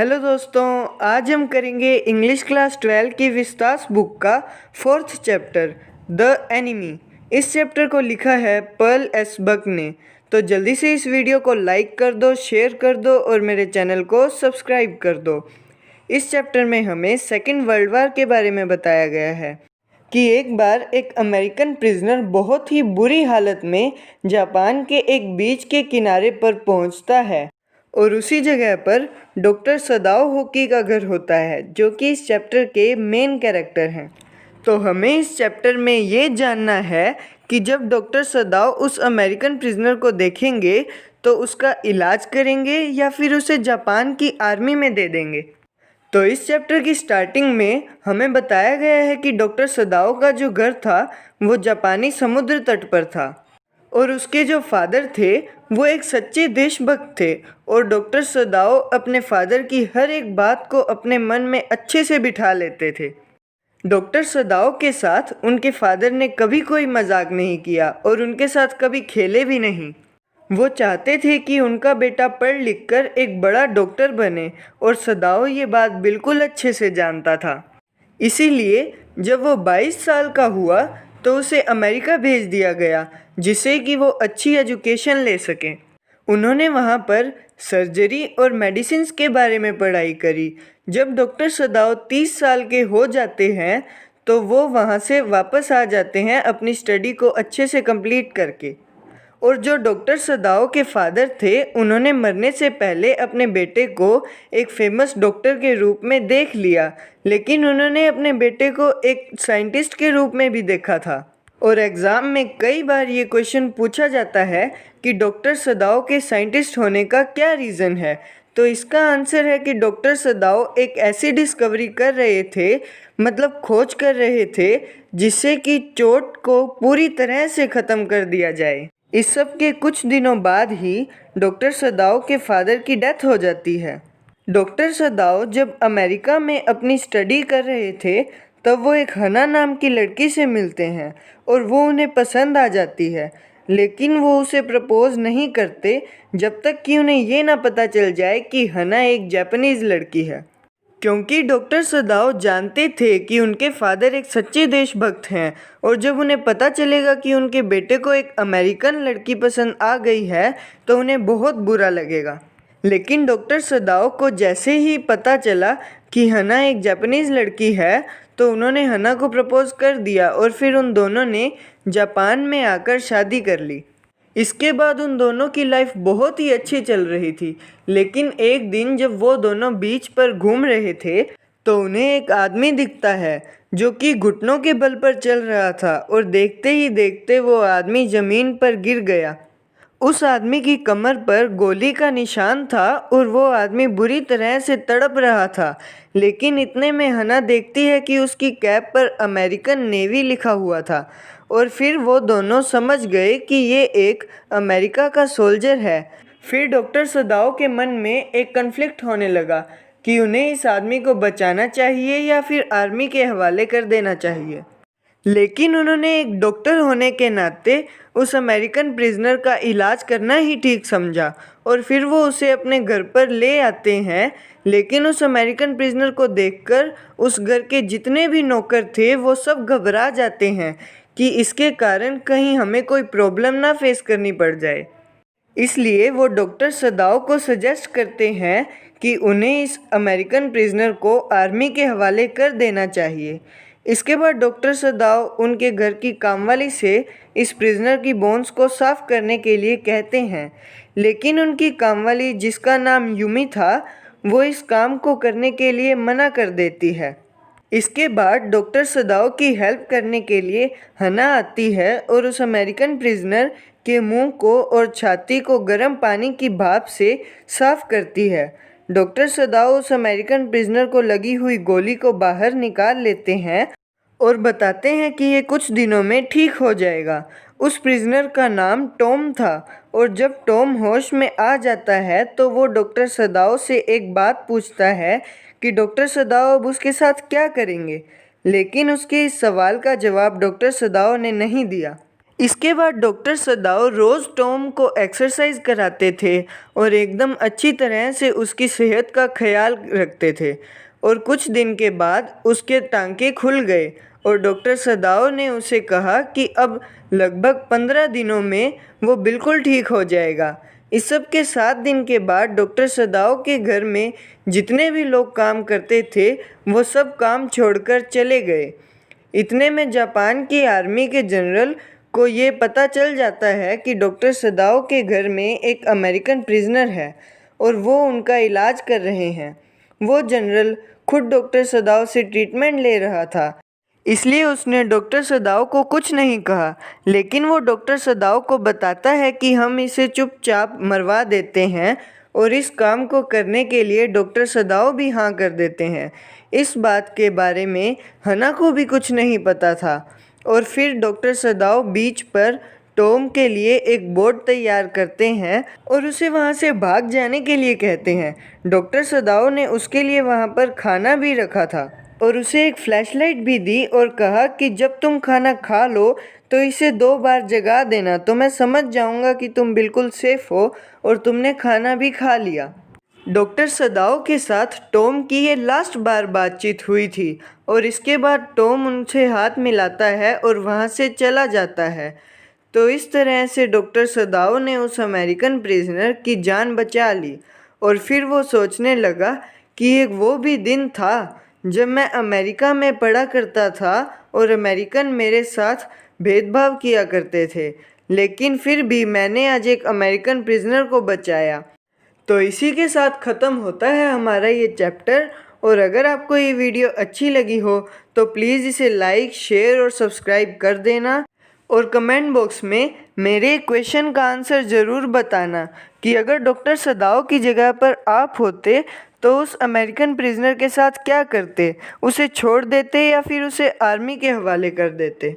Hello दोस्तों, आज हम करेंगे इंग्लिश क्लास 12 की विस्तास बुक का 4th चैप्टर द एनिमी। इस चैप्टर को लिखा है पर्ल एस बक ने। तो जल्दी से इस वीडियो को लाइक कर दो, शेयर कर दो और मेरे चैनल को सब्सक्राइब कर दो। इस चैप्टर में हमें सेकेंड वर्ल्ड वार के बारे में बताया गया है कि एक बार एक अमेरिकन प्रिजनर बहुत ही बुरी हालत में जापान के एक बीच के किनारे पर पहुंचता है और उसी जगह पर डॉक्टर सदाओ होकी का घर होता है, जो कि इस चैप्टर के मेन कैरेक्टर हैं। तो हमें इस चैप्टर में ये जानना है कि जब डॉक्टर सदाओ उस अमेरिकन प्रिजनर को देखेंगे तो उसका इलाज करेंगे या फिर उसे जापान की आर्मी में दे देंगे। तो इस चैप्टर की स्टार्टिंग में हमें बताया गया है कि डॉक्टर सदाओ का जो घर था वो जापानी समुद्र तट पर था और उसके जो फादर थे वो एक सच्चे देशभक्त थे और डॉक्टर सदाओ अपने फादर की हर एक बात को अपने मन में अच्छे से बिठा लेते थे। डॉक्टर सदाओ के साथ उनके फादर ने कभी कोई मजाक नहीं किया और उनके साथ कभी खेले भी नहीं। वो चाहते थे कि उनका बेटा पढ़ लिख कर एक बड़ा डॉक्टर बने और सदाओ ये बात बिल्कुल अच्छे से जानता था। इसीलिए जब वो 22 साल का हुआ तो उसे अमेरिका भेज दिया गया, जिससे कि वो अच्छी एजुकेशन ले सकें। उन्होंने वहाँ पर सर्जरी और मेडिसिन्स के बारे में पढ़ाई करी। जब डॉक्टर सदाओ 30 साल के हो जाते हैं तो वो वहाँ से वापस आ जाते हैं अपनी स्टडी को अच्छे से कंप्लीट करके। और जो डॉक्टर सदाओ के फादर थे उन्होंने मरने से पहले अपने बेटे को एक फेमस डॉक्टर के रूप में देख लिया, लेकिन उन्होंने अपने बेटे को एक साइंटिस्ट के रूप में भी देखा था। और एग्ज़ाम में कई बार ये क्वेश्चन पूछा जाता है कि डॉक्टर सदाओ के साइंटिस्ट होने का क्या रीज़न है। तो इसका आंसर है कि डॉक्टर सदाओ एक ऐसी डिस्कवरी कर रहे थे, मतलब खोज कर रहे थे, जिससे कि चोट को पूरी तरह से ख़त्म कर दिया जाए। इस सब के कुछ दिनों बाद ही डॉक्टर सदाओ के फादर की डेथ हो जाती है। डॉक्टर सदाओ जब अमेरिका में अपनी स्टडी कर रहे थे तब वो एक हना नाम की लड़की से मिलते हैं और वो उन्हें पसंद आ जाती है, लेकिन वो उसे प्रपोज नहीं करते जब तक कि उन्हें ये ना पता चल जाए कि हना एक जापानीज़ लड़की है। क्योंकि डॉक्टर सदाओ जानते थे कि उनके फादर एक सच्चे देशभक्त हैं और जब उन्हें पता चलेगा कि उनके बेटे को एक अमेरिकन लड़की पसंद आ गई है तो उन्हें बहुत बुरा लगेगा। लेकिन डॉक्टर सदाओ को जैसे ही पता चला कि हना एक जापानीज़ लड़की है तो उन्होंने हना को प्रपोज कर दिया और फिर उन दोनों ने जापान में आकर शादी कर ली। इसके बाद उन दोनों की लाइफ बहुत ही अच्छी चल रही थी, लेकिन एक दिन जब वो दोनों बीच पर घूम रहे थे तो उन्हें एक आदमी दिखता है जो कि घुटनों के बल पर चल रहा था और देखते ही देखते वो आदमी ज़मीन पर गिर गया। उस आदमी की कमर पर गोली का निशान था और वो आदमी बुरी तरह से तड़प रहा था, लेकिन इतने में हना देखती है कि उसकी कैप पर अमेरिकन नेवी लिखा हुआ था और फिर वो दोनों समझ गए कि ये एक अमेरिका का सोल्जर है। फिर डॉक्टर सदाओ के मन में एक कन्फ्लिक्ट होने लगा कि उन्हें इस आदमी को बचाना चाहिए या फिर आर्मी के हवाले कर देना चाहिए, लेकिन उन्होंने एक डॉक्टर होने के नाते उस अमेरिकन प्रिजनर का इलाज करना ही ठीक समझा और फिर वो उसे अपने घर पर ले आते हैं। लेकिन उस अमेरिकन प्रिजनर को देखकर उस घर के जितने भी नौकर थे वो सब घबरा जाते हैं कि इसके कारण कहीं हमें कोई प्रॉब्लम ना फेस करनी पड़ जाए। इसलिए वो डॉक्टर सदाओ को सजेस्ट करते हैं कि उन्हें इस अमेरिकन प्रिजनर को आर्मी के हवाले कर देना चाहिए। इसके बाद डॉक्टर सदाओ उनके घर की कामवाली से इस प्रिजनर की बोन्स को साफ़ करने के लिए कहते हैं, लेकिन उनकी कामवाली, जिसका नाम यूमी था, वो इस काम को करने के लिए मना कर देती है। इसके बाद डॉक्टर सदाओ की हेल्प करने के लिए हना आती है और उस अमेरिकन प्रिजनर के मुंह को और छाती को गर्म पानी की भाप से साफ़ करती है। डॉक्टर सदाओ उस अमेरिकन प्रिजनर को लगी हुई गोली को बाहर निकाल लेते हैं और बताते हैं कि ये कुछ दिनों में ठीक हो जाएगा। उस प्रिजनर का नाम टॉम था और जब टॉम होश में आ जाता है तो वो डॉक्टर सदाओ से एक बात पूछता है कि डॉक्टर सदाओ अब उसके साथ क्या करेंगे, लेकिन उसके इस सवाल का जवाब डॉक्टर सदाओ ने नहीं दिया। इसके बाद डॉक्टर सदाओ रोज़ टॉम को एक्सरसाइज कराते थे और एकदम अच्छी तरह से उसकी सेहत का ख्याल रखते थे। और कुछ दिन के बाद उसके टांके खुल गए और डॉक्टर सदाओ ने उसे कहा कि अब लगभग 15 दिनों में वो बिल्कुल ठीक हो जाएगा। इस सब के 7 दिन के बाद डॉक्टर सदाओ के घर में जितने भी लोग काम करते थे वो सब काम छोड़कर चले गए। इतने में जापान की आर्मी के जनरल को ये पता चल जाता है कि डॉक्टर सदाओ के घर में एक अमेरिकन प्रिजनर है और वो उनका इलाज कर रहे हैं। वो जनरल खुद डॉक्टर सदाओ से ट्रीटमेंट ले रहा था, इसलिए उसने डॉक्टर सदाओ को कुछ नहीं कहा, लेकिन वो डॉक्टर सदाओ को बताता है कि हम इसे चुपचाप मरवा देते हैं और इस काम को करने के लिए डॉक्टर सदाओ भी हाँ कर देते हैं। इस बात के बारे में हना को भी कुछ नहीं पता था और फिर डॉक्टर सदाओ बीच पर टॉम के लिए एक बोट तैयार करते हैं और उसे वहाँ से भाग जाने के लिए कहते हैं। डॉक्टर सदाओ ने उसके लिए वहाँ पर खाना भी रखा था और उसे एक फ्लैशलाइट भी दी और कहा कि जब तुम खाना खा लो तो इसे 2 बार जगा देना, तो मैं समझ जाऊँगा कि तुम बिल्कुल सेफ हो और तुमने खाना भी खा लिया। डॉक्टर सदाओ के साथ टॉम की ये लास्ट बार बातचीत हुई थी और इसके बाद टॉम उनसे हाथ मिलाता है और वहाँ से चला जाता है। तो इस तरह से डॉक्टर सदाओ ने उस अमेरिकन प्रिजनर की जान बचा ली और फिर वो सोचने लगा कि एक वो भी दिन था जब मैं अमेरिका में पढ़ा करता था और अमेरिकन मेरे साथ भेदभाव किया करते थे, लेकिन फिर भी मैंने आज एक अमेरिकन प्रिजनर को बचाया। तो इसी के साथ ख़त्म होता है हमारा ये चैप्टर। और अगर आपको ये वीडियो अच्छी लगी हो तो प्लीज़ इसे लाइक, शेयर और सब्सक्राइब कर देना और कमेंट बॉक्स में मेरे क्वेश्चन का आंसर ज़रूर बताना कि अगर डॉक्टर सदाओ की जगह पर आप होते तो उस अमेरिकन प्रिजनर के साथ क्या करते, उसे छोड़ देते या फिर उसे आर्मी के हवाले कर देते।